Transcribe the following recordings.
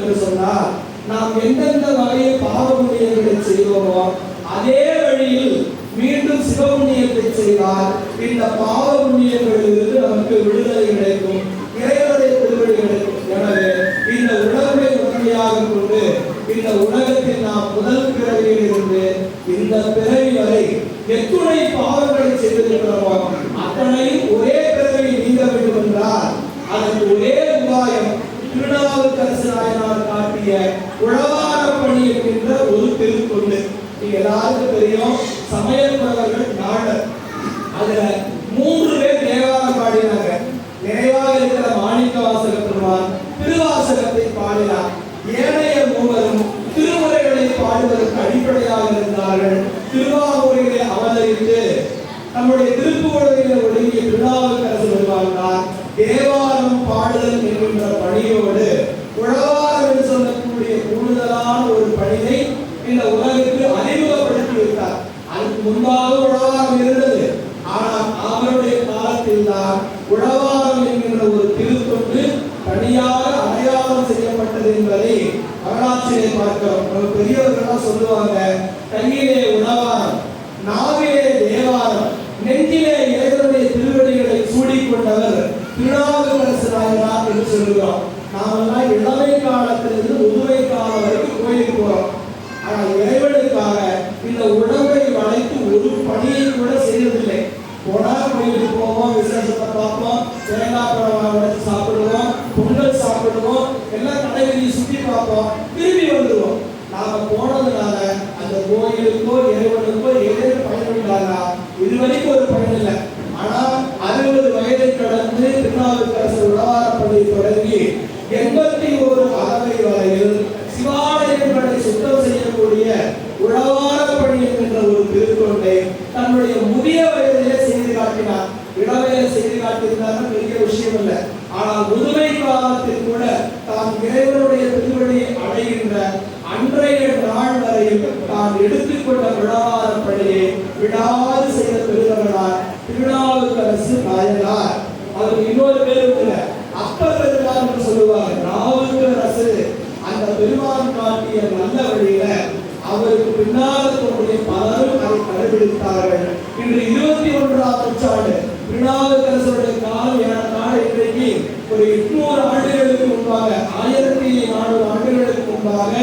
என்று சொன்னால் நாம் எந்தெந்த வகையில் பாவ புண்ணியங்களை செய்வோமோ அதே வழியில் மீண்டும் சிவபுண்ணியத்தை செய்தால் இந்த பாவ புண்ணியங்களிலிருந்து நமக்கு விடுதலை கிடைக்கும், இறைவனுடைய திருவடி கிடைக்கும். எனவே இந்த உணர்வை உண்மையாக கொண்டு இந்த உலகத்தில் நாம் முதல் பிறவியில் இருந்து இந்த பிறவி வரை எத்துணை பாவங்களை செய்திருக்கிறோமோ அத்தனையும் ஒரே பிறவி நீங்க வேண்டும் என்றால் அதற்கு ஒரே உபாயம் திருநாவுக்கரசு நாயனார் காட்டிய உழவார பணி என்கின்ற ஒரு திருத்தொண்டு. எல்லாருக்கும் தெரியும், சமையல் புலவர்கள் நாடர். அதுல 3 பேர் தேவாரம் பாடினாங்க. நிறைவாக இருக்கிற மாணிக்க வாசக பெருமான் திருவாசகத்தை பாடினார். ஏனைய மூவரும் திருமுறைகளை பாடுவதற்கு அடிப்படையாக இருந்தார்கள். திருவாரூரிலே அவதரித்து நம்முடைய திருப்புகழிலே ஒழுங்கிய திருநாவுக்கரசு பெருமான் தேவாரம் பாடுதல் என்கின்ற பணியோடு உழவாரம் என்று சொல்லக்கூடிய கூடுதலான ஒரு பணியை இந்த உலகிற்கு அறிமுகப்படுத்தி வைத்தார். அதுக்கு முன்பாக உழவாரம் இருந்தது. ஆனால் அவருடைய காலத்தில் தான் உழவாரம் என்கின்ற ஒரு திருத்தொண்டு தனியாக அடையாளம் செய்யப்பட்டது என்பதை வரலாற்றிலே பார்க்கிறோம். பெரியவர்கள் சொல்லுவாங்க, கையிலே உழவாரம், நாவிலே தேவாரம், நெஞ்சிலே இறைவனுடைய திருவடிகளை சூடிக்கொண்டவர் திருநாவுக்கரசு நாயனார் என்று சொல்லுகிறோம். நாமெல்லாம் இளமை காலத்திலிருந்து முதுமை காலம் வரைக்கும் கோயிலுக்கு போறோம். ஆனால் இறைவனுக்காக இந்த உடம்பை வளைத்து ஒரு பணியை கூட செய்வதில்லை. போனா கோயிலுக்கு போவோம், விசேஷத்தை பார்ப்போம், தேங்காய் பழம் உடைச்சு சாப்பிடுவோம், பொங்கல் சாப்பிடுவோம், எல்லாம் கடைவெளியை சுற்றி பார்ப்போம், திரும்பி வந்துடுவோம். நாம போனதுனால அந்த கோயிலுக்கோ இறைவனுக்கோ ஏதேனும் பயன் உண்டானா? இதுவரைக்கும் ஒரு பயன் இல்லை. ஆனால் 60 வயதை கடந்து திருநாவுக்கரசு உழவார பணியை தொடங்கி 81 அகவை வரையில் சிவாலயங்களை சுத்தம் செய்யக்கூடிய உழவார பணி என்கின்ற ஒரு திருத்தொண்டை தன்னுடைய முதிய வயதிலே செய்து காட்டினார். இளவையில செய்து காட்டியிருந்தாலும் பெரிய விஷயம் இல்லை. ஆனால் முதுமை காலத்தில் கூட தான் இறைவனுடைய திருவடியை அடைகின்ற அன்றைய நாள் வரையில் தான் எடுத்துக்கொண்ட உழவார பணியை விடாது செய்த பெருந்தவனார் திருநாவுக்கரசு நாயனார். அவருக்கு இன்னொரு பேர் இருக்குல்ல, அப்பர் பெருமான் என்று சொல்லுவாங்க. நாவுக்கரசு அந்த பெருமான் காட்டிய நல்ல வழியில அவருக்கு பின்னால் தோன்றிய பலரும் அதை கடைபிடித்தார்கள். இன்று 21ஆம் நூற்றாண்டு திருநாவுக்கரசருடைய காலம் ஏறத்தாழ இன்றைக்கு ஒரு 800 ஆண்டுகளுக்கு முன்பாக, 1400 ஆண்டுகளுக்கு முன்பாக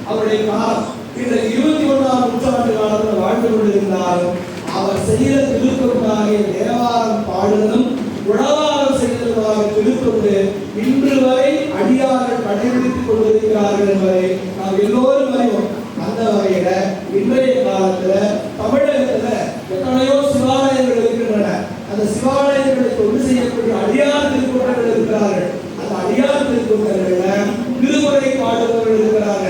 அவருடைய காலம். இன்றைக்கு 21ஆம் நூற்றாண்டு காலத்தில் வாழ்ந்து கொண்டிருந்தாலும் அவர் செய்த திருத்தொண்டாகிய தேவாரம் பாடுதலும் உழவாரம் செய்ததாக திருத்தொண்டு இன்று வரை அடியார்கள் கடைபிடித்துக் கொண்டிருக்கிறார்கள் என்பதை நாம் எல்லோரும் அறிவோம். அந்த வகையில இன்றைய காலத்துல தமிழகத்துல எத்தனையோ சிவாலயங்கள் இருக்கின்றன. அந்த சிவாலயங்களை தொண்டு செய்யக்கூடிய அடியார் திருக்கூட்டங்கள் இருக்கிறார்கள். அந்த அடியார் திருக்கூட்டங்கள்ல திருமுறை பாடுபவர்கள் இருக்கிறாங்க,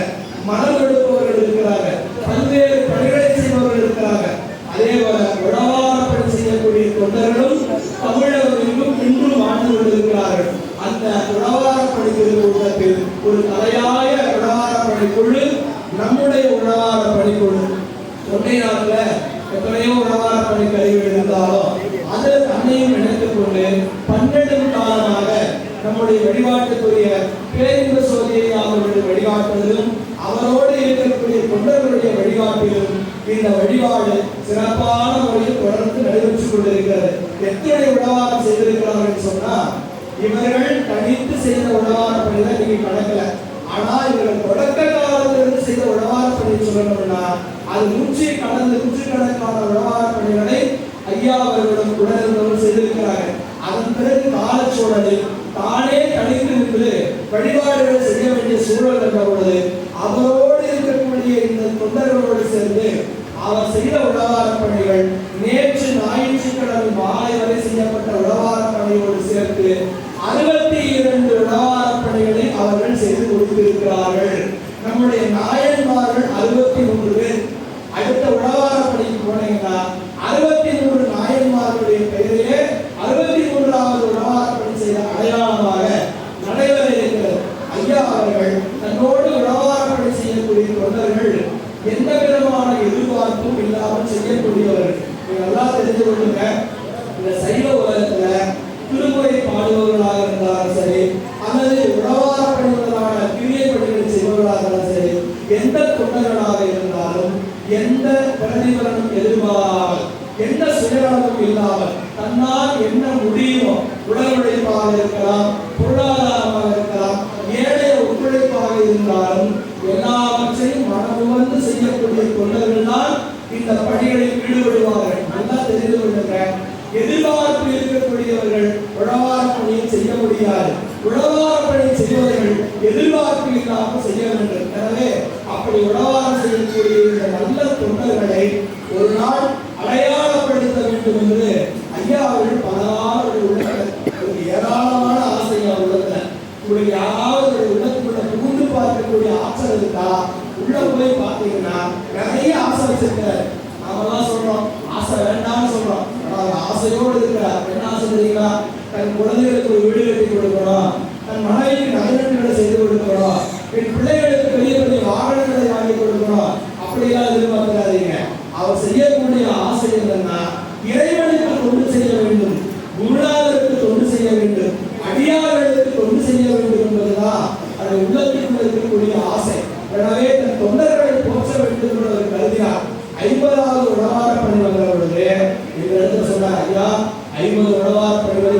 மனம் எடுப்பவர்கள் இருக்கிறாங்க, பல்வேறு பணிகளை செய்பவர்கள் இருக்கிறாங்க. அதே போல உழவார பணி செய்யக்கூடிய தொண்டர்களும் தமிழகத்திலும் இன்றும் வாழ்ந்து கொண்டிருக்கிறார்கள். அந்த உழவார பணி கூட்டத்தில் ஒரு தலையாய உழவார பணிக்குழு நம்முடைய உழவார பணிக்குழு. தொண்டை நாட்டில் எத்தனையோ உழவார பணி கருவிகள் இருந்தாலும் அதில் தன்னையும் இணைத்துக் கொண்டு 12 காலமாக நம்முடைய வழிபாட்டுக்குரிய பேரின்ப சோதியை அவர்களுடைய வழிபாட்டுவதிலும் அவரோடு இருக்கக்கூடிய தொண்டர்களுடைய வழிபாட்டிலும் இந்த வழிபாடு சிறப்பான முறையில் தொடர்ந்து நடைபெற்றுக் கொண்டிருக்கிறது. எத்தனை உழவாரம் செய்திருக்கிறார்கள் சொன்னா, இவர்கள் தனித்து செய்த உழவார பணிகளை நீங்க கணக்கல. ஆனா இவர்கள் தொடக்க காலத்திலிருந்து செய்த உழவார பணி சொல்லணும்னா அது நூற்றுக்கணக்கான உழவார பணிகளை ஐயா அவர்களும் உடனிருந்தவர்கள் செய்திருக்கிறார்கள். அதன் பிறகு காலச்சூழலில் தானே தனித்து நின்று வழிபாடுகளை செய்ய வேண்டிய சூழல் என்ற பொழுது அவரோடு இருக்கக்கூடிய இந்த தொண்டர்களோடு சேர்ந்து அவர் செய்த உழவார பணிகள் நேற்று ஞாயிற்றுக்கிழமை மாலை வரை செய்யப்பட்ட உழவார பணியோடு சேர்த்து 62 உழவார பணிகளை அவர்கள் செய்து கொடுத்திருக்கிறார்கள். நம்முடைய நாயன்மார்கள் 63 பேர். அடுத்த உழவார பணிக்கு போனீங்கன்னா 63 நாயன்மார்களுடைய பெயரிலே 63வது உழவார பணி செய்த அடையாளமாக நடைபெற இருக்கிறது. ஐயா அவர்கள் தன்னோடு உழவார பணி செய்யக்கூடிய தொண்டர்கள் எந்த விதமான எதிர்பார்ப்பும் இல்லாமல் செய்யக்கூடியவர்கள். நல்லா தெரிந்து கொள்ளுங்க, இந்த சைவ உலகத்துல திருமுறை பாடுபவர்களாக இருந்தாலும் சரி அல்லது உழவார பணிகளான கிரியை பணிகள் எந்த பிரதிபலனும் எதிர்பாராமல், எந்த சுயநலமும் இல்லாமல், தன்னால் என்ன முடியுமோ, உடல் உழைப்பாக இருக்கலாம், பொருளாதாரமாக இருக்கலாம், ஏழைய ஒத்துழைப்பாக இருந்தாலும் எல்லாவற்றையும் மனமுவந்து செய்யக்கூடிய தொண்டர்கள் தான் இந்த பணிகளில் ஈடுபடுவார்கள். நல்லா தெரிந்து கொள்ளுங்க. எதிர்பார்ப்பு இருக்கக்கூடியவர்கள் உழவார பணியை செய்ய முடியாது. உழவார பணியை செய்வர்கள் எதிர்பார்ப்பு இல்லாமல் செய்ய வேண்டும். எனவே அப்படி உழவாரம் செய்யக்கூடிய இந்த நல்ல தொண்டர்களை ஒரு நாள் அடையாளப்படுத்த வேண்டும் என்று ஐயா அவர்கள் பலவாறு உள்ளத்தில் ஏராளமான ஆசையா உள்ளது. உங்களுக்கு யாராவது உள்ளத்துக்குள்ள புகுந்து பார்க்கக்கூடிய ஆசை இருக்கா? உள்ள போய் பார்த்தீங்கன்னா நிறைய ஆசை வச்சிருக்காரு. நாமெல்லாம் சொல்றோம் ஆசை வேண்டாம்னு சொல்றோம். ஆனால் ஆசையோடு இருக்கிறார். என்ன ஆசை தெரியுங்களா? தன் குழந்தைகளுக்கு ஒரு வீடு கட்டி கொடுக்கணும், தன் மனைவிக்கு நலன்களை செய்து கொடுக்கணும், என் பிள்ளைகளுக்கு பெரிய பெரிய வாகனங்களை வாங்கி கொடுக்கணும். அப்படியெல்லாம் எதிர்பார்க்கிறாதீங்க. அவர் செய்யக்கூடிய ஆசை என்னன்னா இறைவனுக்கு தொண்டு செய்ய வேண்டும், குருநாதருக்கு தொண்டு செய்ய வேண்டும், அடியார்களுக்கு தொண்டு செய்ய வேண்டும் என்பதுதான் அது உள்ளத்திற்குள் இருக்கக்கூடிய ஆசை. எனவே தன் தொண்டர்களை போற்ற வேண்டும் என்று அவர் கருதினார். 50வது உழவார பணி வந்த பொழுது இந்த இடத்துல சொன்னார், ஐயா 50 உழவார பணிகளை